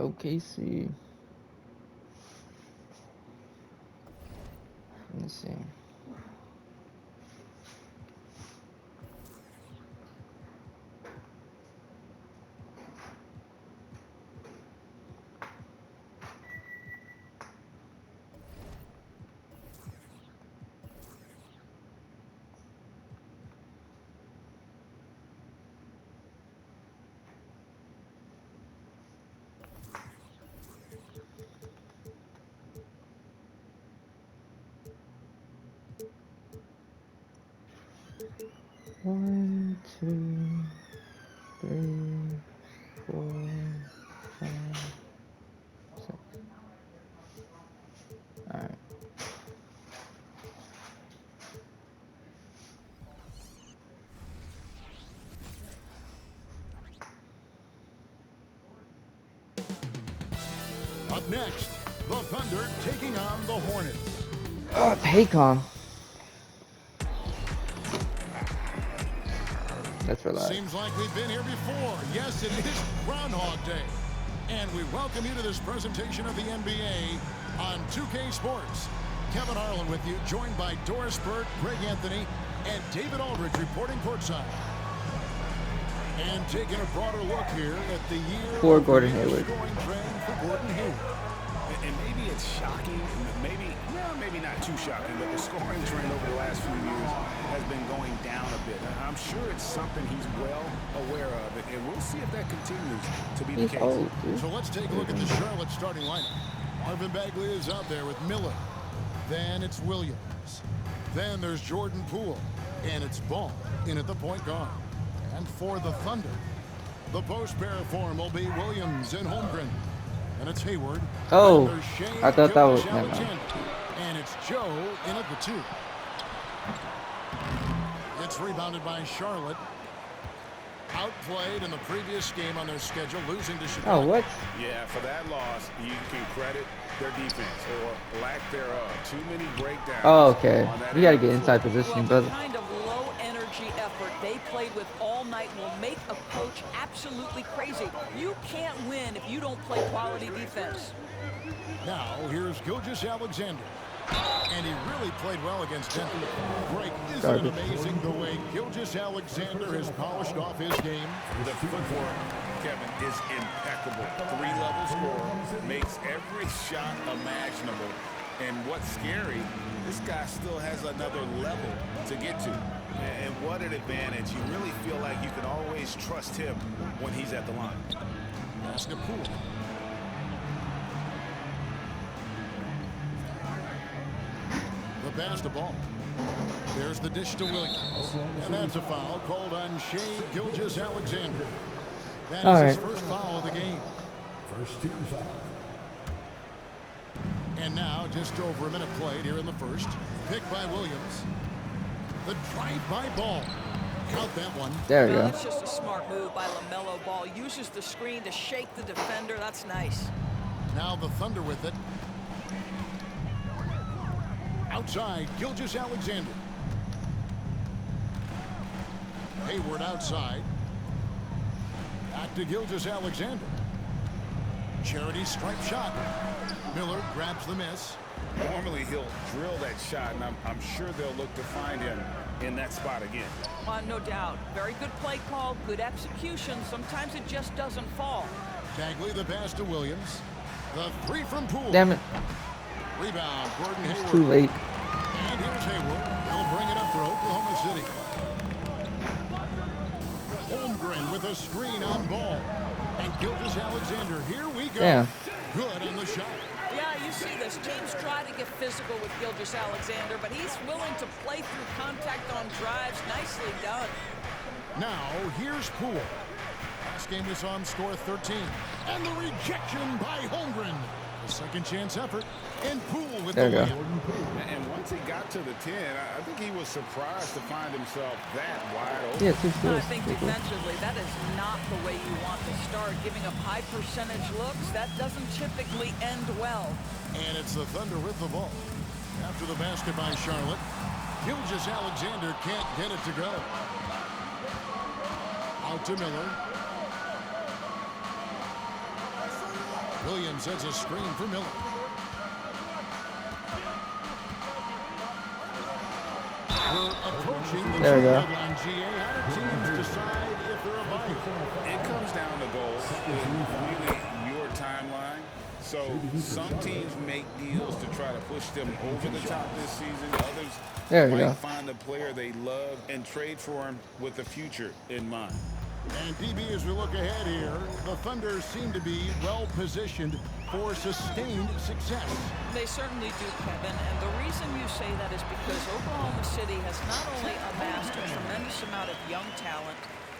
OKC. Let's see. One, two, three, four, five, six. All right. Up next, the Thunder taking on the Hornets. Oh, Paycom. That's for life. Seems like we've been here before. Yes, it is Groundhog Day. And we welcome you to this presentation of the NBA on 2K Sports. Kevin Harlan with you, joined by Doris Burt, Greg Anthony, and David Aldridge reporting courtside. And taking a broader look here at the year Poor Gordon Hayward. scoring trend for Gordon Hayward. And maybe it's shocking, maybe not too shocking, but the scoring trend over the last few years has been going down a bit. I'm sure it's something he's well aware of, and we'll see if that continues to be the case. Old, So let's take a look at the Charlotte starting lineup. Marvin Bagley is out there with Miller. Then it's Williams. Then there's Jordan Poole. And it's Ball in at the point guard. And for the Thunder, the post pair form will be Williams and Holmgren. And it's Hayward. Oh, Then there's Shea I thought that was- never mind. Gilgeous-Alexander. And it's Joe in at the 2. It's rebounded by Charlotte. Outplayed in the previous game on their schedule, losing to Chicago. Oh, what? Yeah, for that loss, you can credit their defense or lack thereof. Too many breakdowns. Oh, okay. on that You gotta end. get inside positioning, Well, brother. the kind of low-energy effort they played with all night will make a coach absolutely crazy. You can't win if you don't play quality defense. Now, here's Gilgeous-Alexander. And he really played well against Denver. Greg, isn't it amazing the way Gilgeous-Alexander has polished off his game? The footwork, Kevin, is impeccable. 3-level scorer, makes every shot imaginable. And what's scary, this guy still has another level to get to. And what an advantage. You really feel like you can always trust him when he's at the line. Pass to Poole. The pass to Ball. There's the dish to Williams. And that's a foul called on Shea Gilgeous-Alexander. That All is his right. first foul of the game. First team foul. And now, just over a minute played here in the first. Picked by Williams. The drive-by Ball. Count that one. There we Well, go. that's just a smart move by LaMelo Ball. Uses the screen to shake the defender. That's nice. Now the Thunder with it. Outside, Gilgeous-Alexander. Hayward outside. Back to Gilgeous-Alexander. Charity stripe shot. Miller grabs the miss. Normally he'll drill that shot, and I'm sure they'll look to find him in that spot again. No doubt. Very good play call, good execution. Sometimes it just doesn't fall. Bagley the pass to Williams. The 3 from Poole. Damn it. Rebound, Gordon It's Hayward. too late. And here's Hayward. He'll bring it up for Oklahoma City. Holmgren with a screen on Ball. And Gilgeous-Alexander. Here we go. Damn. Good on the shot. Yeah, you see this. Teams try to get physical with Gilgeous-Alexander, but he's willing to play through contact on drives. Nicely done. Now, here's Poole. Last game we saw him score 13. And the rejection by Holmgren. A second chance effort. And Poole with There the you layup. go. And once he got to the 10, I think he was surprised to find himself that wide open. Yeah, 2 I steals. think Pretty cool. defensively, that is not the way you want to start. Giving up high percentage looks, that doesn't typically end well. And it's the Thunder with the ball. After the basket by Charlotte, Gilgeous-Alexander can't get it to go. Out to Miller. Williams sends a screen for Miller. We're approaching the There we go. deadline, GA. How do teams decide if they're a buyer? It comes down to goals with really your timeline. So some teams make deals to try to push them over the top this season. Others There we might go. find a player they love and trade for him with the future in mind. And DB, as we look ahead here, the Thunder seem to be well positioned for sustained success. They certainly do, Kevin. And the reason you say that is because Oklahoma City has not only amassed a tremendous amount of young talent,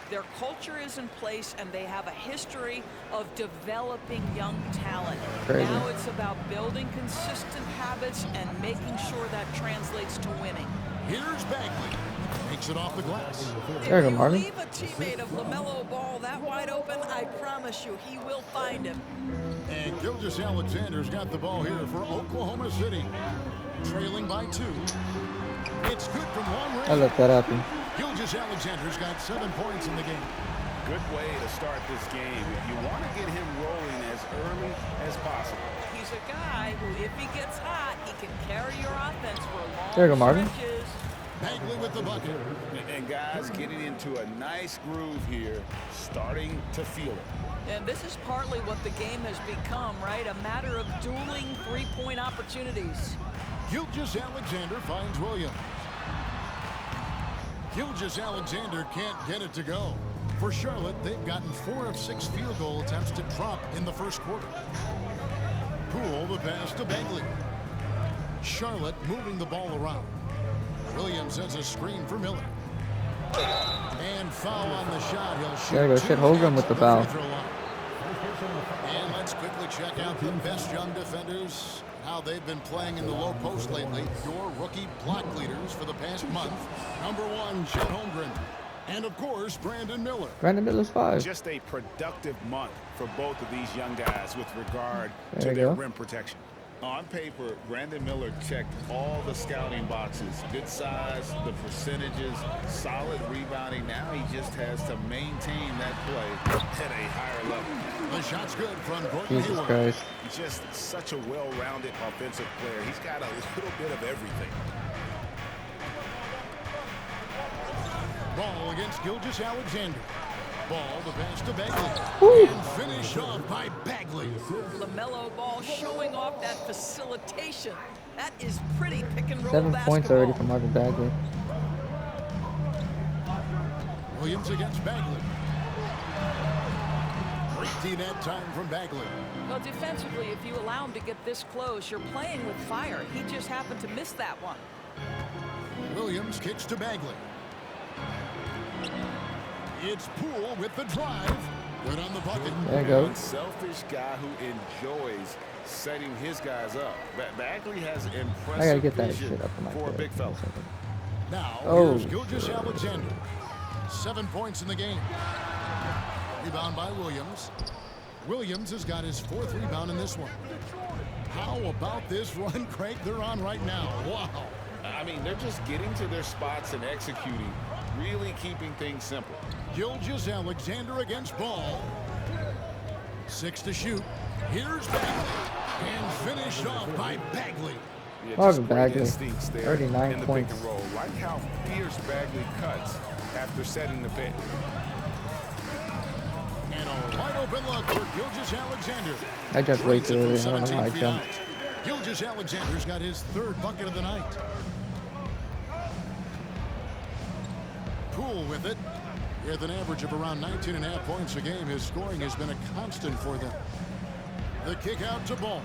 their culture is in place, and they have a history of developing young talent. Crazy. Now it's about building consistent habits and making sure that translates to winning. Here's Bagley. Takes it off the glass. There you go, If you Marvin. leave a teammate of LaMelo Ball that wide open, I promise you he will find him. And Gilgeous-Alexander's got the ball here for Oklahoma City. Trailing by 2. It's good from long range. I let that happen. Gilgeous-Alexander's got 7 points in the game. Good way to start this game. If you want to get him rolling as early as possible. He's a guy who, if he gets hot, he can carry your offense for long There you go, Marvin. stretches. Bagley with the bucket. And guys getting into a nice groove here, starting to feel it. And this is partly what the game has become, right? A matter of dueling three-point opportunities. Gilgeous-Alexander finds Williams. Gilgeous-Alexander can't get it to go. For Charlotte, they've gotten 4 of 6 field goal attempts to drop in the first quarter. Poole the pass to Bagley. Charlotte moving the ball around. Williams has a screen for Miller. And foul on the shot. He'll shoot. There you go. 2 Shit, Holmgren with at the foul. free throw line. And let's quickly check out the best young defenders, how they've been playing in the low post lately. Your rookie block leaders for the past month. Number 1, Chet Holmgren. And, of course, Brandon Miller. Brandon Miller's 5. Just a productive month for both of these young guys with regard There to you their go. rim protection. On paper, Brandon Miller checked all the scouting boxes. Good size, the percentages, solid rebounding. Now he just has to maintain that play at a higher level. The shot's good from Gordon Jesus Hayward. Christ. Just such a well-rounded offensive player. He's got a little bit of everything. Ball against Gilgeous-Alexander. Ball the pass to Bagley. And finished off by Bagley. LaMelo Ball showing off that facilitation. That is pretty pick-and-roll 7 basketball. points already from Marvin Bagley. Williams against Bagley. Great D that time from Bagley. Well, defensively, if you allow him to get this close, you're playing with fire. He just happened to miss that one. Williams kicks to Bagley. It's Poole with the drive. Good on the bucket. There you go. Unselfish guy who enjoys setting his guys up. Bagley has impressive I gotta get that vision shit up in my for a foot. big fella. Now, Oh, here's Gilgeous-Alexander. 7 points in the game. Rebound by Williams. Williams has got his 4th rebound in this one. How about this run, Craig, they're on right now? Wow. I mean, they're just getting to their spots and executing, really keeping things simple. Gilgeous-Alexander against Ball. 6 to shoot. Here's Bagley. And finished off by Bagley. Yeah, Marvin just great Bagley, instincts there 39 in the points. pick and roll. Like how fierce Bagley cuts after setting the pick. And a wide open look for Gilgeous-Alexander. I jumped way Brings too it from early. I don't know 17 how I feet jumped. out. Gilgeous-Alexander's got his 3rd bucket of the night. Poole with it. With an average of around 19.5 points a game, his scoring has been a constant for them. The kick out to Ball.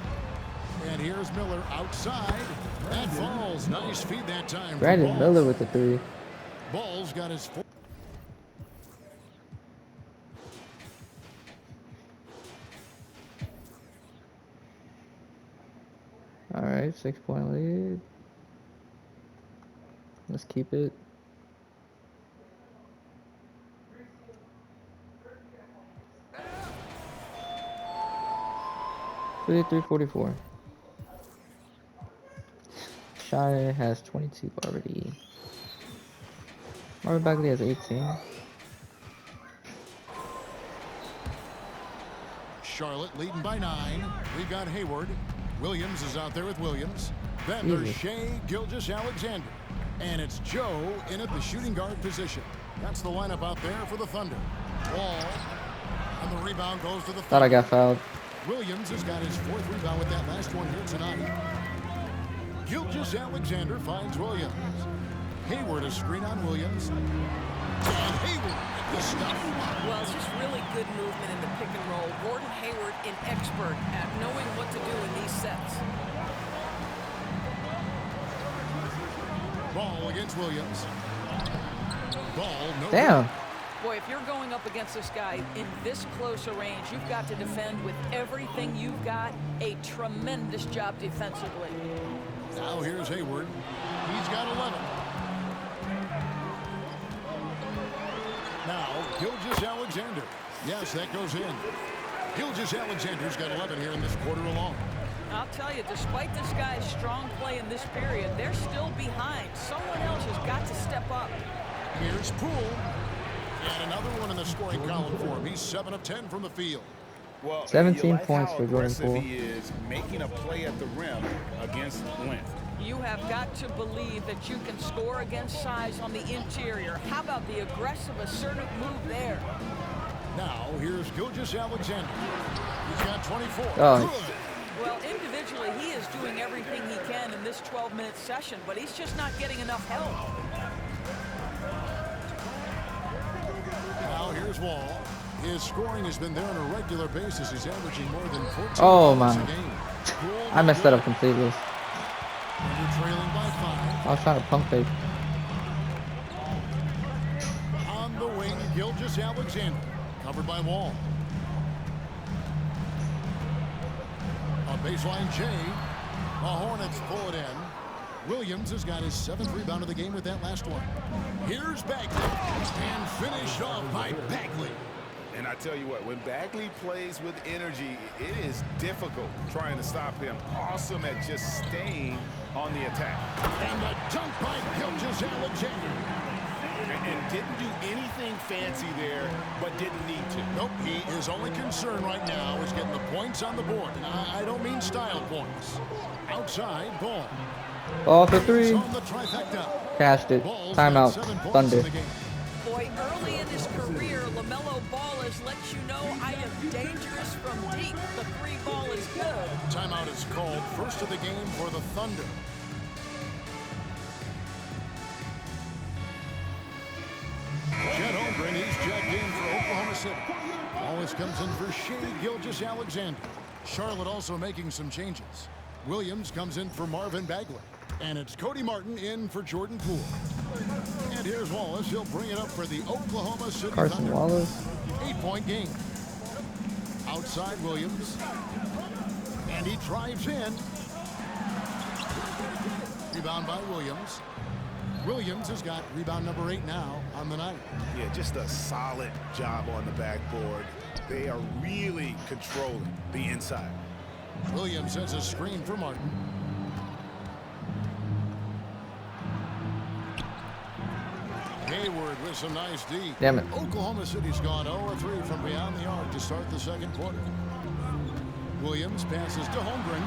And here's Miller outside. That falls. Nice feed that time. for Brandon Ball. Miller with the 3. Ball's got his 4th. All right, 6-point lead. Let's keep it. $3.44. Shire has 22 already. Marvin Bagley has 18. Charlotte leading by 9. We've got Hayward. Williams is out there with Williams. Then there's Shea Gilgeous-Alexander. And it's Joe in at the shooting guard position. That's the lineup out there for the Thunder. Wall. And the rebound goes to the Thunder. Thought I got fouled. Williams has got his 4th rebound with that last one here tonight. Gilgeous-Alexander finds Williams. Hayward a screen on Williams. And Hayward at the stuff. Well, it's just really good movement in the pick and roll. Gordon Hayward, an expert at knowing what to do in these sets. Ball against Williams. Ball, no. Damn. Boy, if you're going up against this guy in this close a range, you've got to defend with everything you've got. A tremendous job defensively. Now here's Hayward. He's got 11. Now, Gilgeous-Alexander. Yes, that goes in. Gilgeous-Alexander's got 11 here in this quarter alone. I'll tell you, despite this guy's strong play in this period, they're still behind. Someone else has got to step up. Here's Poole. And another one in the scoring column for him. He's 7 of 10 from the field. Well, 17 you like points how for Jordan aggressive Poole. He is making a play at the rim against length. You have got to believe that you can score against size on the interior. How about the aggressive, assertive move there? Now, here's Gilgeous-Alexander. He's got 24. Oh. Well, individually, he is doing everything he can in this 12-minute session, but he's just not getting enough help. Now, here's Wall. His scoring has been there on a regular basis. He's averaging more than 14 Oh, points my. a game. Poole, I messed that up completely. and you're trailing by 5. I was trying to pump fake. On the wing, Gilgeous-Alexander. Covered by Wall. A baseline J. The Hornets pull it in. Williams has got his 7th rebound of the game with that last one. Here's Bagley. And finished off by Bagley. And I tell you what, when Bagley plays with energy, it is difficult trying to stop him. Awesome at just staying on the attack. And the dunk by Gilgeous-Alexander. And didn't do anything fancy there, but didn't need to. Nope, his only concern right now is getting the points on the board. And I don't mean style points. Outside, Ball. Ball for 3. On the trifecta. Cashed it. Ball's got Timeout. 7 points Thunder. in the game. Boy, early in his career, LaMelo Ball has let you know I am dangerous from deep. The 3 ball is good. Timeout is called. First of the game for the Thunder. Chet Holmgren, he's checked in for Oklahoma City. Always comes in for Shea Gilgeous-Alexander. Charlotte also making some changes. Williams comes in for Marvin Bagley. And it's Cody Martin in for Jordan Poole. And here's Wallace. He'll bring it up for the Oklahoma City Carson Thunder. Wallace. 8-point game. Outside Williams. And he drives in. Rebound by Williams. Williams has got rebound number 8 now on the night. Yeah, just a solid job on the backboard. They are really controlling the inside. Williams has a screen for Martin. Hayward with some nice D. Damn it. Oklahoma City's gone 0-3 from beyond the arc to start the second quarter. Williams passes to Holmgren.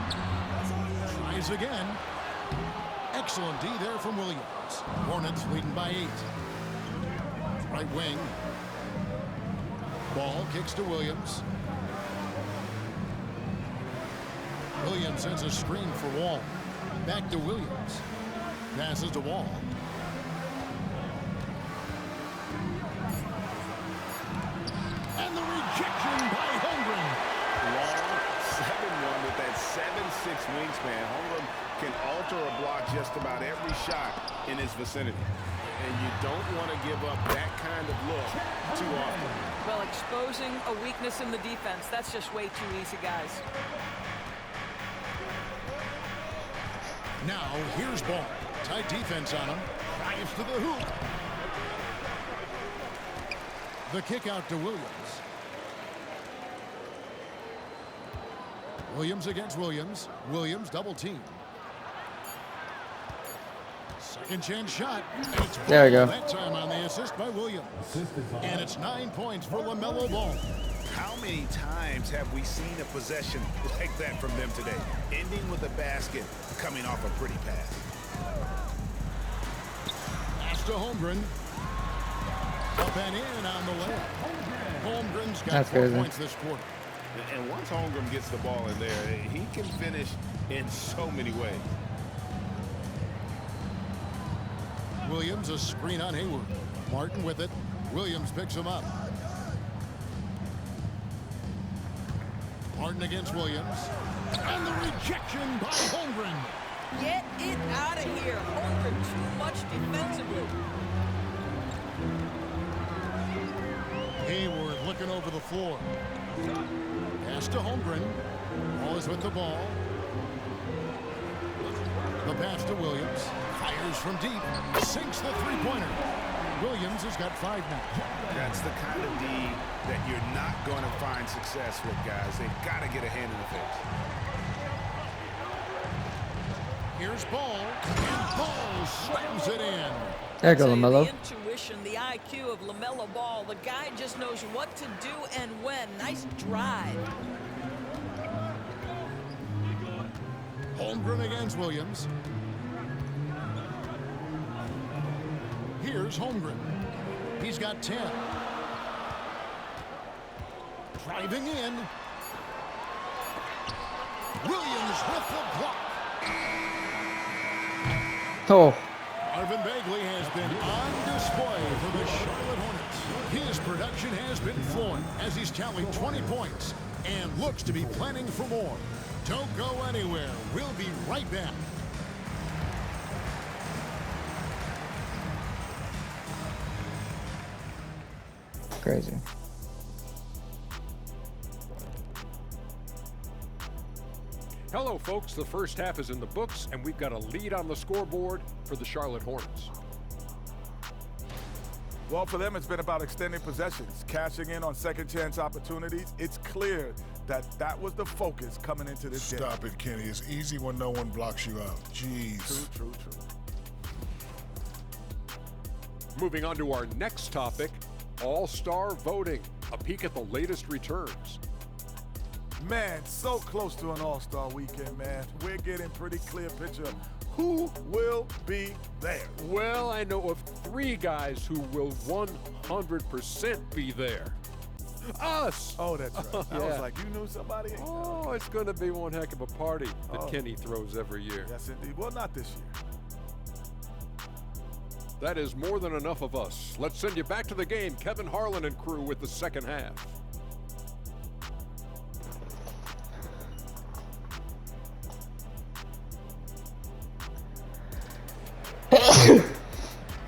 Tries again. Excellent D there from Williams. Hornets leading by 8. Right wing. Ball kicks to Williams. Williams sends a screen for Wall. Back to Williams. Passes to Wall. And the rejection by Holmgren. Long 7-1 with that 7'6" wingspan. Holmgren can alter a block just about every shot in his vicinity. And you don't want to give up that kind of look too often. Well, exposing a weakness in the defense, that's just way too easy, guys. Now, here's Ball. Tight defense on him. Drives to the hoop. The kick out to Williams. Williams against Williams. Williams double team. Second chance shot. And it's There we go. That time on the assist by Williams. And it's 9 points for LaMelo Ball. How many times have we seen a possession like that from them today? Ending with a basket, coming off a pretty pass. Pass to Holmgren. Up and in on the layup. Holmgren's got That's 4 crazy. points this quarter. And once Holmgren gets the ball in there, he can finish in so many ways. Williams, a screen on Hayward. Martin with it. Williams picks him up. Martin against Williams. And the rejection by Holmgren. Get it out of here. Holmgren too much defensively. Hayward looking over the floor. Pass to Holmgren. Ball is with the ball. The pass to Williams. Fires from deep. Sinks the three-pointer. Williams has got 5 now. That's the kind of D that you're not going to find success with, guys. They've got to get a hand in the face. Here's Ball. And Ball slams it in. There you go, I'd say LaMelo. The intuition, the IQ of LaMelo Ball. The guy just knows what to do and when. Nice drive. Holmgren against Williams. Here's Holmgren. He's got 10. Driving in. Williams with the block. Oh, Marvin Bagley has been on display for the Charlotte Hornets. His production has been flowing as he's tallied 20 points and looks to be planning for more. Don't go anywhere. We'll be right back. crazy. Hello, folks. The first half is in the books, and we've got a lead on the scoreboard for the Charlotte Hornets. Well, for them, it's been about extending possessions, cashing in on second-chance opportunities. It's clear that that was the focus coming into this game. Stop it, Kenny. It's easy when no one blocks you out. Jeez. True. Moving on to our next topic, All-Star voting. A peek at the latest returns. Man, so close to an All-Star weekend, man. We're getting pretty clear picture of who will be there. Well, I know of 3 guys who will 100% be there. Us! Oh, that's right. I Yeah. was like, you knew somebody? Oh, it's going to be one heck of a party that Oh. Kenny throws every year. Yes, indeed. Well, not this year. That is more than enough of us. Let's send you back to the game. Kevin Harlan and crew with the second half.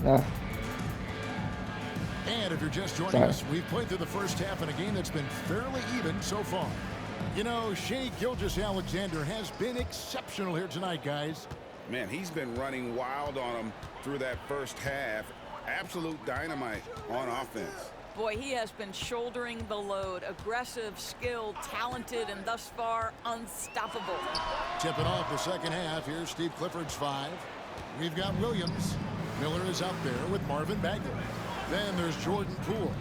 No. And if you're just joining Sorry. us, we've played through the first half in a game that's been fairly even so far. You know, Shai Gilgeous-Alexander has been exceptional here tonight, guys. Man, he's been running wild on them through that first half. Absolute dynamite on offense. Boy, he has been shouldering the load. Aggressive, skilled, talented, and thus far, unstoppable. Tipping off the second half. Here's Steve Clifford's 5. We've got Williams. Miller is out there with Marvin Bagley. Then there's Jordan Poole.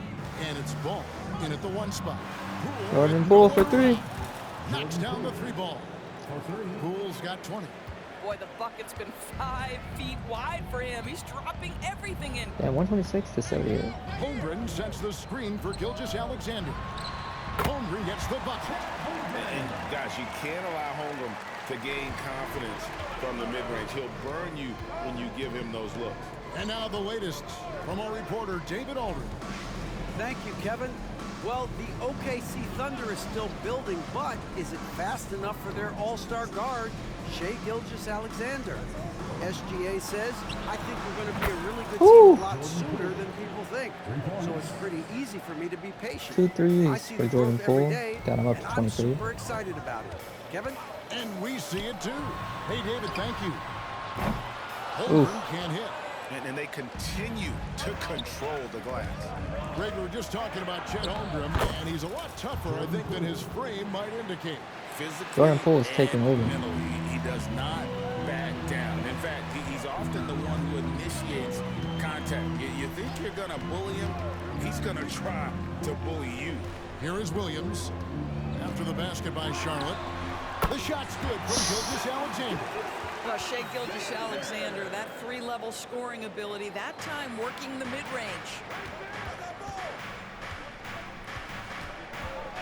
And it's Ball in at the 1 spot. Poole Jordan with Poole no for 3. run. Knocks down the 3 ball. Poole's got 20. Boy, the bucket's been 5 feet wide for him. He's dropping everything in. Yeah, 126 to 78. Holmgren sets the screen for Gilgeous-Alexander. Holmgren gets the bucket. And guys, you can't allow Holmgren to gain confidence from the mid-range. He'll burn you when you give him those looks. And now the latest from our reporter, David Aldridge. Thank you, Kevin. Well, the OKC Thunder is still building, but is it fast enough for their all-star guard, Shai Gilgeous-Alexander? SGA says, I think we're going to be a really good team Woo. a lot sooner than people think. So it's pretty easy for me to be patient. 2 threes I see for the Jordan growth every Poole. day, Got him up and to I'm 23. super excited about it. Kevin? And we see it too. Hey, David, thank you. Holmgren can't hit. And they continue to control the glass. Greg, we were just talking about Chet Holmgren, and he's a lot tougher, I think, than his frame might indicate. Physically Jordan Poole is taking and over. mentally, he does not back down. In fact, he's often the one who initiates contact. You think you're going to bully him, he's going to try to bully you. Here is Williams. After the basket by Charlotte. The shot's good from Gilgeous-Alexander. Well, Shai Gilgeous-Alexander, that three-level scoring ability, that time working the mid-range.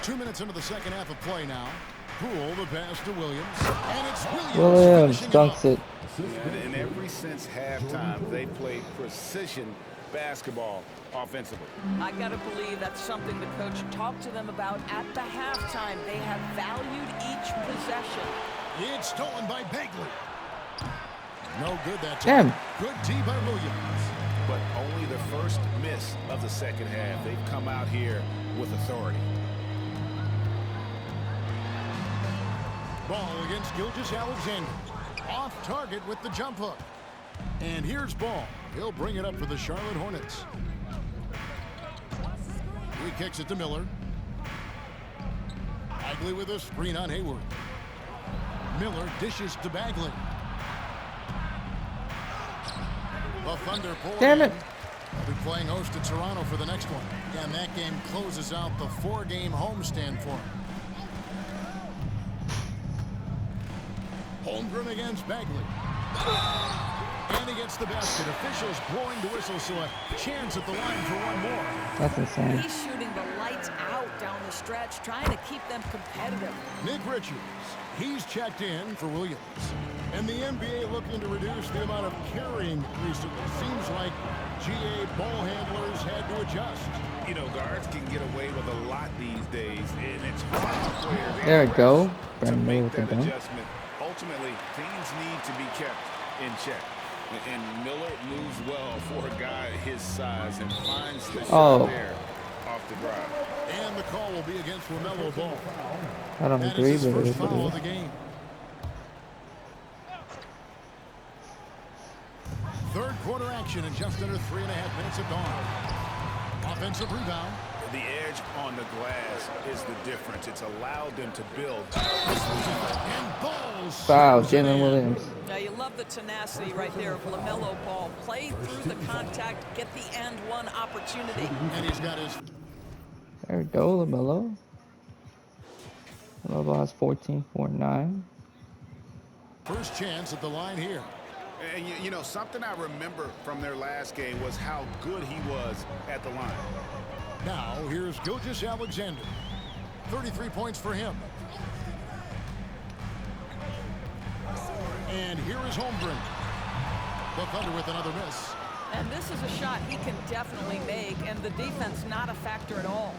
2 minutes into the second half of play now. Poole, the pass to Williams. And it's Williams finishing dunks it. In every since halftime, they played precision basketball offensively. I got to believe that's something the coach talked to them about at the halftime. They have valued each possession. It's stolen by Bagley. No good that time. Damn. Good D by Williams. But only the first miss of the second half. They've come out here with authority. Ball against Gilgeous-Alexander. Off target with the jump hook. And here's Ball. He'll bring it up for the Charlotte Hornets. He kicks it to Miller. Bagley with a screen on Hayward. Miller dishes to Bagley. The Thunder pull. Damn it. They'll be playing host to Toronto for the next one. And that game closes out the 4-game homestand for him. Holmgren against Bagley. And he gets the basket. Officials blowing the whistle, so a chance at the line for one more. That's insane. He's shooting the lights out down the stretch, trying to keep them competitive. Nick Richards, he's checked in for Williams. And the NBA looking to reduce the amount of carrying recently. Seems like GA ball handlers had to adjust. You know, guards can get away with a lot these days, and it's hard for players. There we go. To Brandon Miller make with the that dunk. adjustment. Ultimately, things need to be kept in check. And Miller moves well for a guy his size and finds the shot there off the drive. And the call will be against LaMelo Ball. I don't That agree, is his but it first is what foul it of the is. game. Third quarter action in just under 3.5 minutes of gone. Offensive rebound. The edge on the glass is the difference. It's allowed them to build. And balls. Foul, Jalen Williams. Now, you love the tenacity right there of LaMelo Ball. Play through the contact, get the end one opportunity. And he's got his There we go, LaMelo. LaMelo has 14, 4, 9. first chance at the line here. And you know, something I remember from their last game was how good he was at the line. Now, here's Gilgeous-Alexander. 33 points for him. And here is Holmgren. The Thunder with another miss. And this is a shot he can definitely make, and the defense not a factor at all.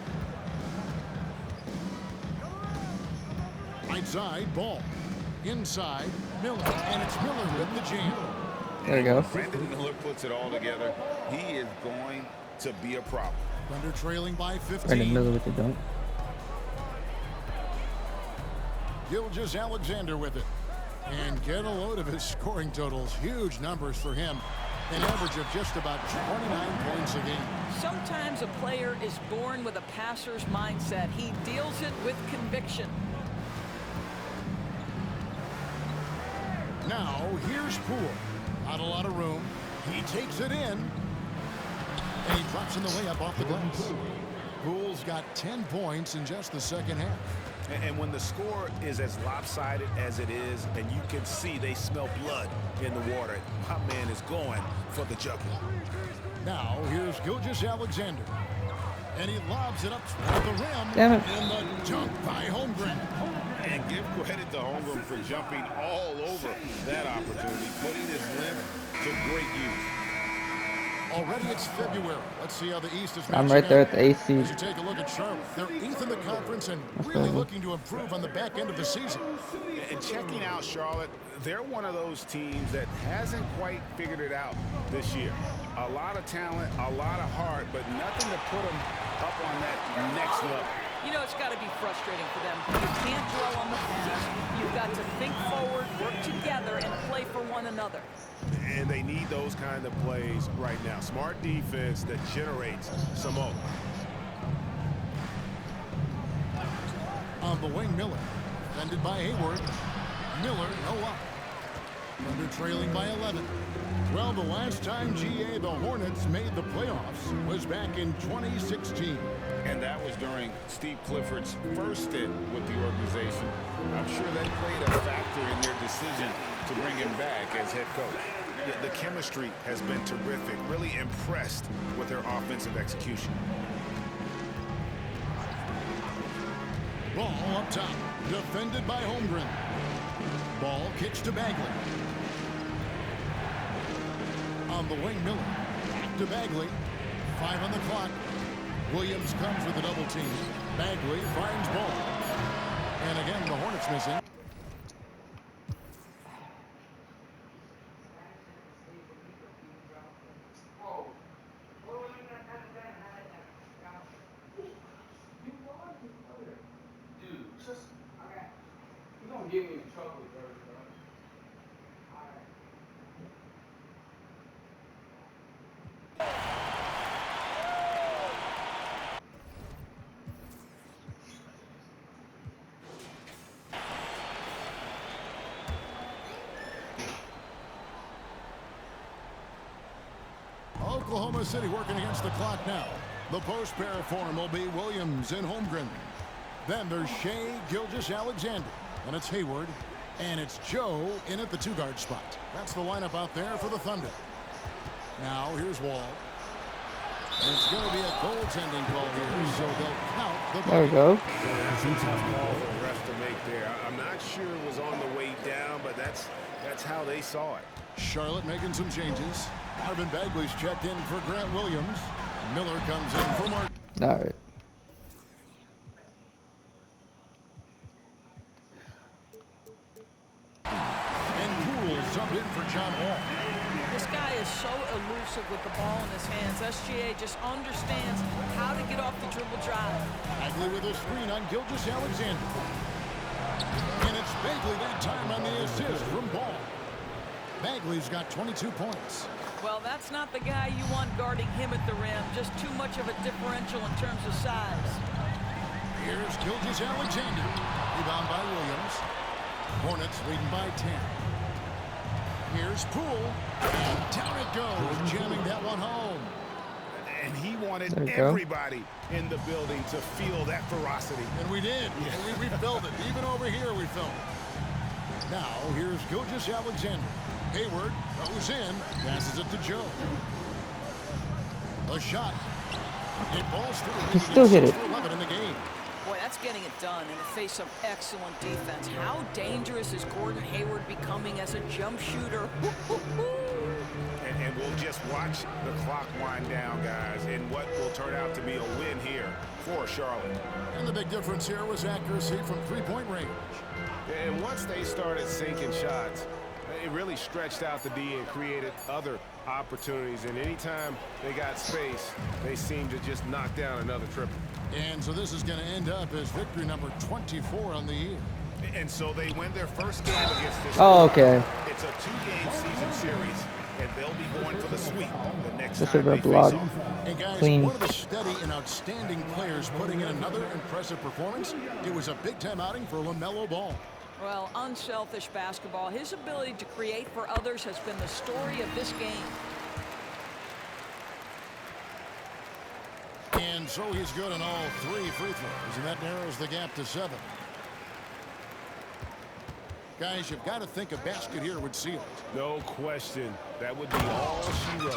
Right side, Ball. Inside, Miller. And it's Miller with the jam. There you go. Brandon Miller puts it all together. He is going to be a problem. Thunder trailing by 15. Brandon Miller with the dunk. Gilgeous-Alexander with it. And get a load of his scoring totals. Huge numbers for him. An average of just about 29 points a game. Sometimes a player is born with a passer's mindset. He deals it with conviction. Now, here's Poole. Not a lot of room. He takes it in. And he drops in the layup off the glass. Poole's got 10 points in just the second half. And when the score is as lopsided as it is, and you can see they smell blood in the water, my man is going for the jugular. Now, here's Gilgeous-Alexander. And he lobs it up to the rim. Damn it. And the dunk by Holmgren. And give credit to Holmgren for jumping all over that opportunity, putting his length to great use. Already it's February. Let's see how the East is I'm matching right there up. at the AC. As you take a look at Charlotte, they're 8th in the conference and really really good. looking to improve on the back end of the season. And checking out Charlotte, they're one of those teams that hasn't quite figured it out this year. A lot of talent, a lot of heart, but nothing to put them up on that next level. You know, it's got to be frustrating for them. You can't dwell on the past. You've got to think forward, work together, and play for one another. And they need those kind of plays right now. Smart defense that generates some offense. On the wing, Miller. Defended by Hayward. Miller, no up. Thunder trailing by 11. Well, the last time GA the Hornets made the playoffs was back in 2016. And that was during Steve Clifford's first stint with the organization. I'm sure that played a factor in their decision to bring him back as head coach. The chemistry has been terrific. Really impressed with their offensive execution. Ball up top, defended by Holmgren. Ball kicks to Bagley. On the wing, Miller. Back to Bagley. 5 on the clock. Williams comes with a double team. Bagley finds ball. And again, the Hornets missing. Oklahoma City working against the clock now. The post pair form will be Williams and Holmgren. Then there's Shea Gilgeous-Alexander. And it's Hayward. And it's Joe in at the 2-guard spot. That's the lineup out there for the Thunder. Now here's Wall. And it's going to be a goaltending call here, so they'll count the ball. There we go. That's a tough call for the refs to make there. I'm not sure it was on the way down, but that's how they saw it. Charlotte making some changes. Marvin Bagley's checked in for Grant Williams. Miller comes in for Mark. All right. And Poole jumped in for John Wall. This guy is so elusive with the ball in his hands. SGA just understands how to get off the dribble drive. Bagley with a screen on Gilgeous-Alexander. And it's Bagley that time on the assist from Ball. Bagley's got 22 points. Well, that's not the guy you want guarding him at the rim. Just too much of a differential in terms of size. Here's Gilgeous-Alexander. Rebound by Williams. Hornets leading by 10. Here's Poole. And down it goes, jamming that one home. And he wanted There you go. everybody in the building to feel that ferocity. And we did. We felt it. Even over here, we felt it. Now, here's Gilgeous-Alexander. Hayward goes in, passes it to Joe. A shot. It falls through. He still hit it. 11 in the game. Boy, that's getting it done in the face of excellent defense. How dangerous is Gordon Hayward becoming as a jump shooter? And we'll just watch the clock wind down, guys, in what will turn out to be a win here for Charlotte. And the big difference here was accuracy from three-point range. And once they started sinking shots, it really stretched out the D and created other opportunities. And anytime they got space, they seemed to just knock down another triple. And so this is going to end up as victory number 24 on the year. And so they win their first game against this. Oh, okay. It's a 2-game season series, and they'll be going for the sweep the next This time is they a face blog. off. And guys, Clean. one of the steady and outstanding players putting in another impressive performance. It was a big-time outing for LaMelo Ball. Well, unselfish basketball. His ability to create for others has been the story of this game. And so he's good on all 3 free throws, and that narrows the gap to 7. Guys, you've got to think a basket here would seal it. No question. That would be all she wrote.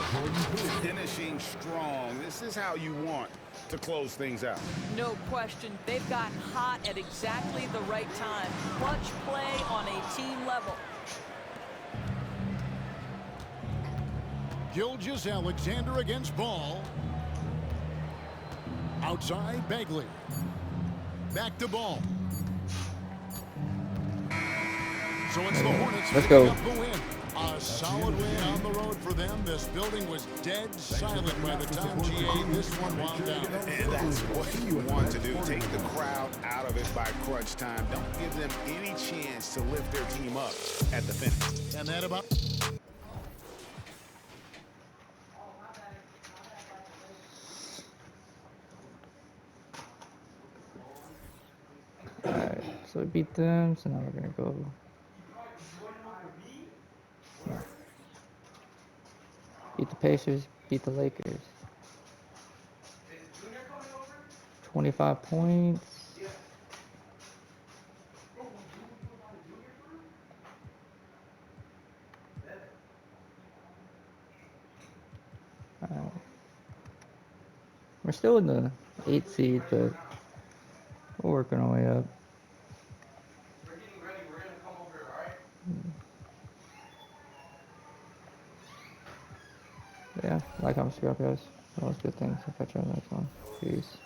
Finishing strong. This is how you want to close things out. No question. They've gotten hot at exactly the right time. Clutch play on a team level. Gilgeous-Alexander against Ball. Outside, Bagley. Back to Ball. So it's the Hornets Let's picking go. up the win. A solid win on the road for them. This building was dead silent by the time GA this one wound down. And that's what you want to do. Take the crowd out of it by crunch time. Don't give them any chance to lift their team up at the finish. And that about... Alright, so we beat them, so now we're gonna go Pacers beat the Lakers. 25 points. We're still in the 8th seed, but we're working our way up. Yeah, like, comment, subscribe, guys. All those good things. I'll catch you on the next one. Peace.